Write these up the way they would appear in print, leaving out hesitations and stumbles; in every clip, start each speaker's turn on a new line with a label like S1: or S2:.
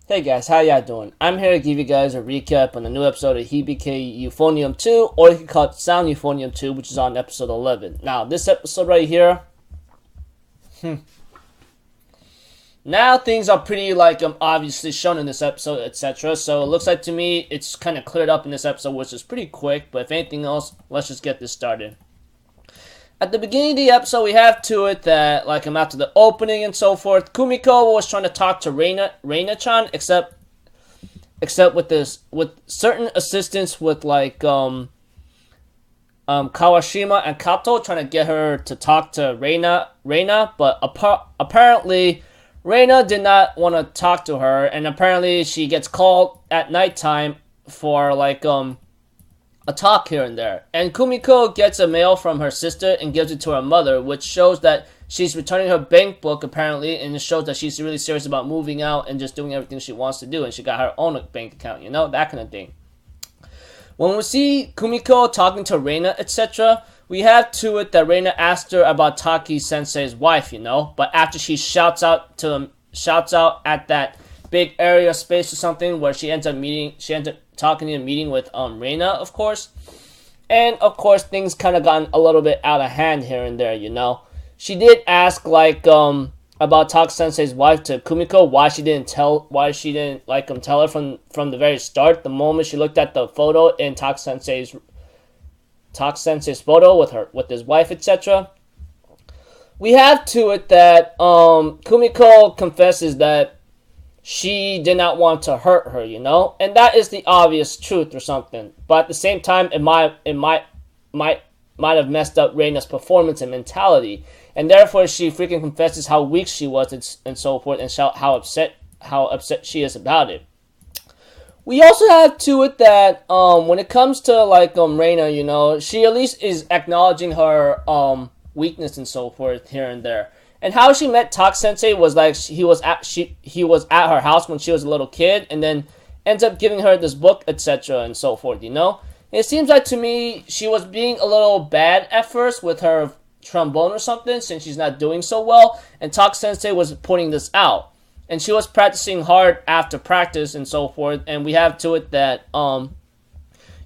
S1: Hey guys, how y'all doing? I'm here to give you guys a recap on the new episode of Hibike Euphonium 2, or you can call it Sound Euphonium 2, which is on episode 11. Now, this episode right here, now things are pretty, obviously shown in this episode, etc. So it looks like to me, it's kind of cleared up in this episode, which is pretty quick, but if anything else, let's just get this started. At the beginning of the episode, we have to it that, after the opening and so forth, Kumiko was trying to talk to Reina-chan, except with certain assistance with, Kawashima and Kato trying to get her to talk to Reina, but apparently, Reina did not want to talk to her, and apparently she gets called at nighttime for, a talk here and there. And Kumiko gets a mail from her sister and gives it to her mother, which shows that she's returning her bank book, apparently, and it shows that she's really serious about moving out and just doing everything she wants to do, and she got her own bank account, that kind of thing. When we see Kumiko talking to Reina, etc., we have to it that Reina asked her about Taki-sensei's wife, but after she shouts out at that big area space or something where she ends up talking in a meeting with Reina, of course. And of course things kind of gotten a little bit out of hand here and there, She did ask about Taki-sensei's wife to Kumiko, why she didn't tell her from the very start, the moment she looked at the photo in Taki-sensei's photo with his wife, etc. We have to it that Kumiko confesses that she did not want to hurt her, and that is the obvious truth or something. But at the same time, it might have messed up Reina's performance and mentality, and therefore she freaking confesses how weak she was and so forth, and how upset she is about it. We also have to it that when it comes to Reina, she at least is acknowledging her weakness and so forth here and there. And how she met Taki-sensei was he was at her house when she was a little kid, and then ends up giving her this book, etc. and so forth, It seems like to me she was being a little bad at first with her trombone or something, since she's not doing so well, and Taki-sensei was pointing this out. And she was practicing hard after practice and so forth, and we have to it that Yuko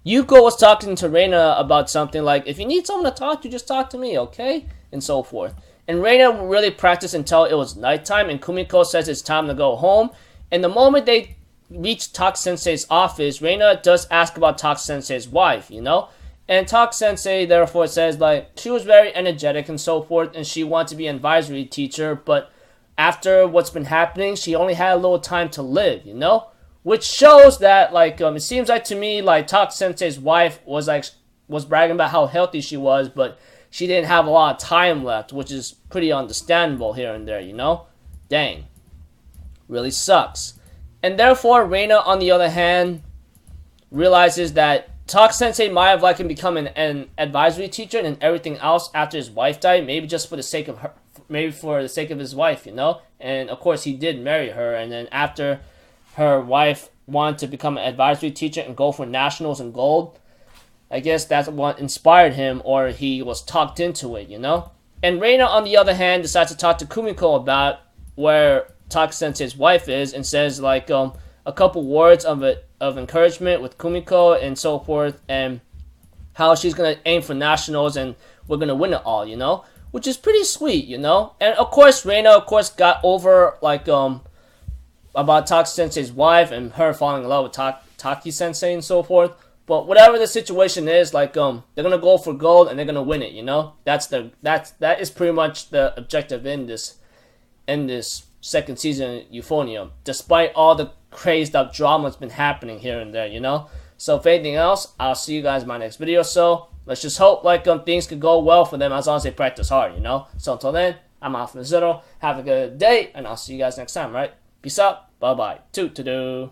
S1: was talking to Reina about something like, if you need someone to talk to, just talk to me, okay? And so forth. And Reina really practiced until it was nighttime, and Kumiko says it's time to go home. And the moment they reach Taki-sensei's office, Reina does ask about Taki-sensei's wife, And Taki-sensei therefore says, she was very energetic and so forth, and she wanted to be an advisory teacher, but after what's been happening, she only had a little time to live, Which shows that, it seems like to me, Taki-sensei's wife was bragging about how healthy she was, but she didn't have a lot of time left, which is pretty understandable here and there, Dang. Really sucks. And therefore, Reina, on the other hand, realizes that Taki-sensei might have become an advisory teacher and everything else after his wife died, maybe just for the sake of her, maybe for the sake of his wife, And of course, he did marry her, and then after her wife wanted to become an advisory teacher and go for nationals and gold, I guess that's what inspired him, or he was talked into it, And Reina, on the other hand, decides to talk to Kumiko about where Taki-sensei's wife is, and says a couple words of encouragement with Kumiko and so forth, and how she's gonna aim for nationals and we're gonna win it all, Which is pretty sweet, And of course, Reina, got over about Taki-sensei's wife and her falling in love with Taki-sensei and so forth. But whatever the situation is, they're gonna go for gold and they're gonna win it, That is pretty much the objective in this second season of Euphonium, despite all the crazed up drama that's been happening here and there, So if anything else, I'll see you guys in my next video. So let's just hope things could go well for them as long as they practice hard, So until then, I'm Alpha Zero. Have a good day, and I'll see you guys next time, right? Peace out. Bye bye. Toot to do.